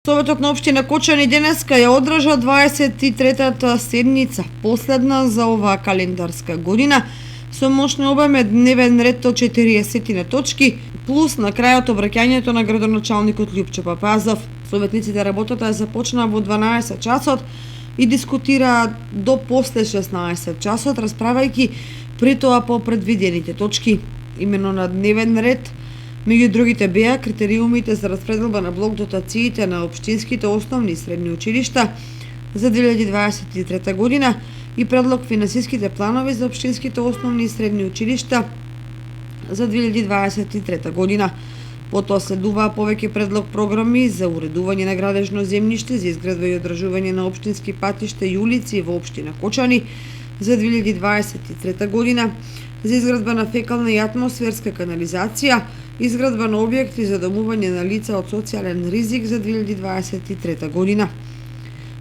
Советот на општина Кочани денеска ја одржа 23-та седница, последна за оваа календарска година, со мощни обеме дневен ред од 40 точки, плюс на крајот обраќањето на градоначалникот Љупчо Папазов. Советниците работата ја започнаа во 12 часот и дискутираа до после 16 часот, расправајќи при тоа по предвидените точки. Имено на дневен ред меѓу другите беа критериумите за распределба на блок дотациите на општинските основни и средни училишта за 2023 година и предлог финансиските планови за општинските основни и средни училишта за 2023 година. Потоа следуваа повеќе предлог програми за уредување на градежно земјиште, за изградба и одржување на општински патишта и улици во општина Кочани за 2023 година, за изградба на фекална и атмосферска канализација, изградба на објекти за домување на лица од социјален ризик за 2023 година.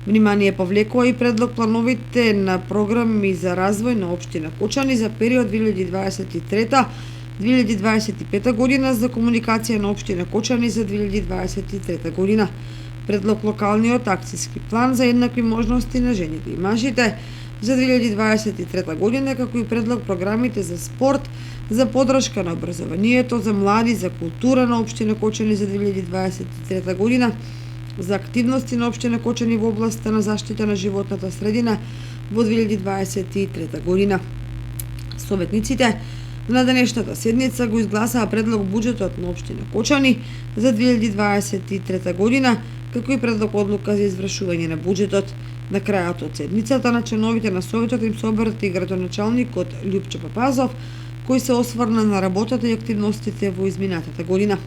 Внимание повлекува и предлог плановите на програми за развој на општина Кочани за период 2023-2025 година, за комуникација на општина Кочани за 2023 година. Предлог локалниот акцијски план за еднакви можности на жените и мажите за 2023 година, како и предлог програмите за спорт, за поддршка на образованието, за млади, за култура на општина Кочани за 2023 година, за активности на општина Кочани во областта на заштита на животната средина во 2023 година. Советниците на денешната седница го изгласаа предлог буџетот на општина Кочани за 2023 година, како и предлог одлука за извршување на буџетот. На крајот од седницата на членовите на Советот им се обрати градоначалникот Љупчо Папазов, кој се осврна на работата и активностите во изминатата година.